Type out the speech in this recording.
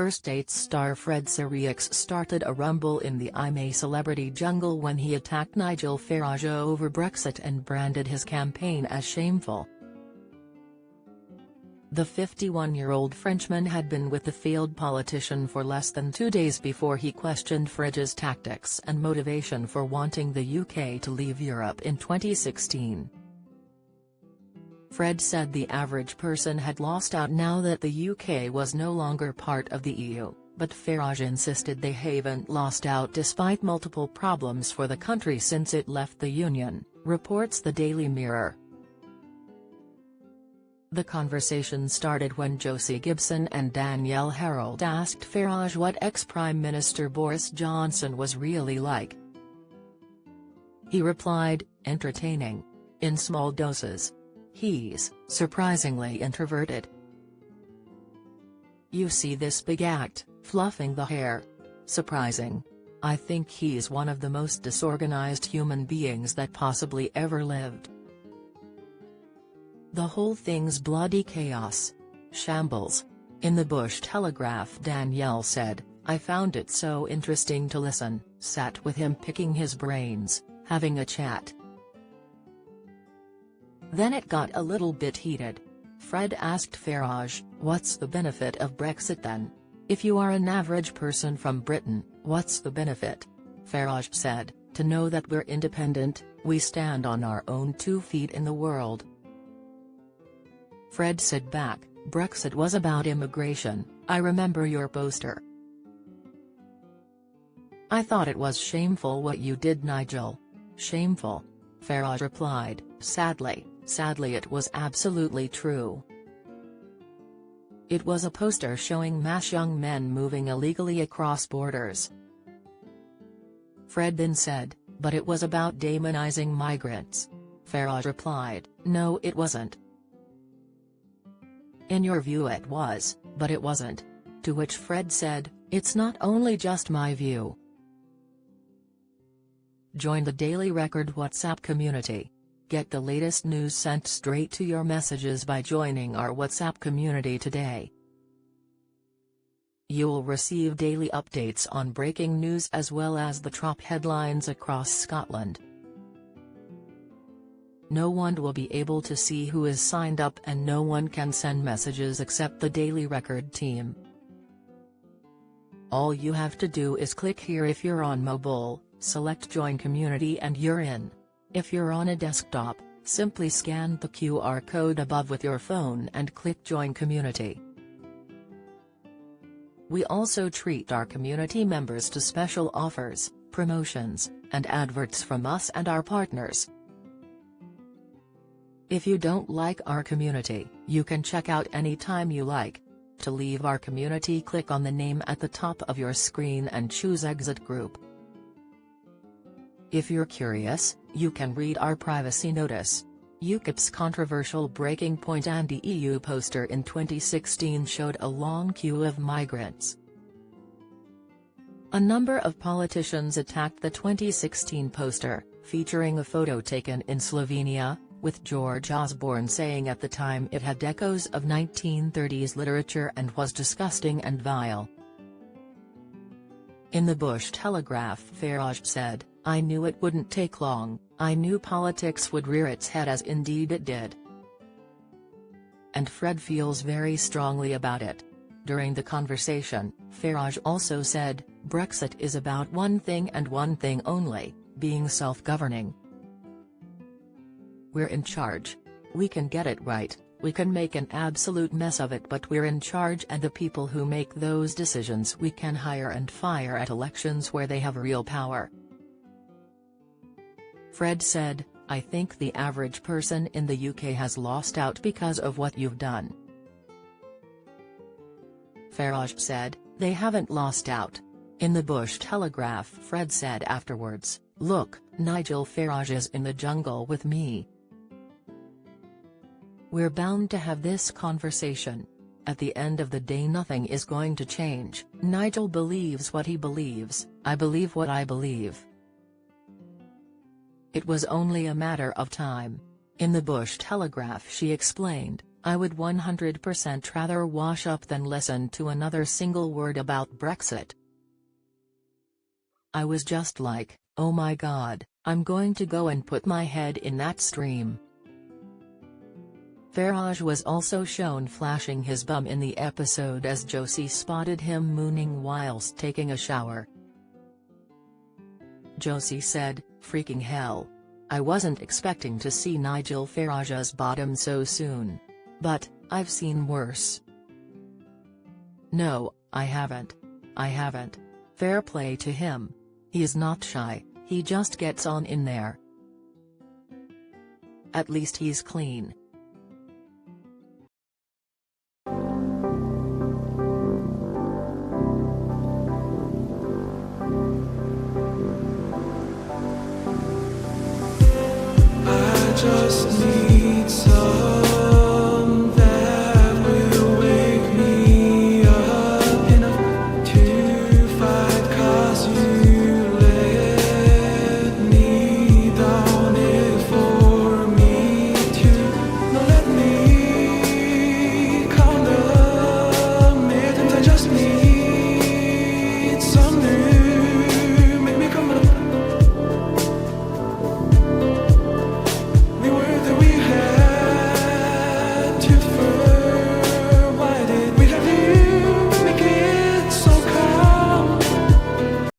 First Dates star Fred Sirieix started a rumble in the I'm a Celebrity jungle when he attacked Nigel Farage over Brexit and branded his campaign as shameful. The 51-year-old Frenchman had been with the failed politician for less than 2 days before he questioned Farage's tactics and motivation for wanting the UK to leave Europe in 2016. Fred said the average person had lost out now that the UK was no longer part of the EU, but Farage insisted they haven't lost out despite multiple problems for the country since it left the Union, reports the Daily Mirror. The conversation started when Josie Gibson and Danielle Harold asked Farage what ex-Prime Minister Boris Johnson was really like. He replied, "Entertaining. In small doses. He's surprisingly introverted. You see this big act, fluffing the hair. Surprising. I think he's one of the most disorganized human beings that possibly ever lived. The whole thing's bloody chaos. Shambles." In the Bush Telegraph, Danielle said, "I found it so interesting to listen, sat with him picking his brains, having a chat. Then it got a little bit heated." Fred asked Farage, "What's the benefit of Brexit then? If you are an average person from Britain, what's the benefit?" Farage said, "To know that we're independent, we stand on our own 2 feet in the world." Fred said back, "Brexit was about immigration, I remember your poster. I thought it was shameful what you did, Nigel. Shameful." Farage replied, Sadly it was absolutely true. It was a poster showing mass young men moving illegally across borders." Fred then said, "But it was about demonizing migrants." Farage replied, "No, it wasn't. In your view it was, but it wasn't." To which Fred said, "It's not only just my view." Join the Daily Record WhatsApp community. Get the latest news sent straight to your messages by joining our WhatsApp community today. You'll receive daily updates on breaking news as well as the top headlines across Scotland. No one will be able to see who is signed up and no one can send messages except the Daily Record team. All you have to do is click here if you're on mobile, select Join Community and you're in. If you're on a desktop, simply scan the QR code above with your phone and click Join Community. We also treat our community members to special offers, promotions, and adverts from us and our partners. If you don't like our community, you can check out anytime you like. To leave our community, click on the name at the top of your screen and choose Exit Group. If you're curious, you can read our privacy notice. UKIP's controversial Breaking Point anti-EU poster in 2016 showed a long queue of migrants. A number of politicians attacked the 2016 poster, featuring a photo taken in Slovenia, with George Osborne saying at the time it had echoes of 1930s literature and was disgusting and vile. In the Bush Telegraph, Farage said, "I knew it wouldn't take long, I knew politics would rear its head as indeed it did. And Fred feels very strongly about it." During the conversation, Farage also said, "Brexit is about one thing and one thing only, being self-governing. We're in charge. We can get it right, we can make an absolute mess of it, but we're in charge, and the people who make those decisions we can hire and fire at elections where they have real power." Fred said, "I think the average person in the UK has lost out because of what you've done." Farage said, "They haven't lost out." In the Bush Telegraph, Fred said afterwards, "Look, Nigel Farage is in the jungle with me. We're bound to have this conversation. At the end of the day nothing is going to change. Nigel believes what he believes, I believe what I believe. It was only a matter of time." In the Bush Telegraph she explained, I would 100% rather wash up than listen to another single word about Brexit. I was just like, oh my god, I'm going to go and put my head in that stream. Farage was also shown flashing his bum in the episode as Josie spotted him mooning whilst taking a shower. Josie said, "Freaking hell. I wasn't expecting to see Nigel Farage's bottom so soon. But, I've seen worse." "No, I haven't. I haven't. Fair play to him. He's not shy, he just gets on in there. At least he's clean." I just need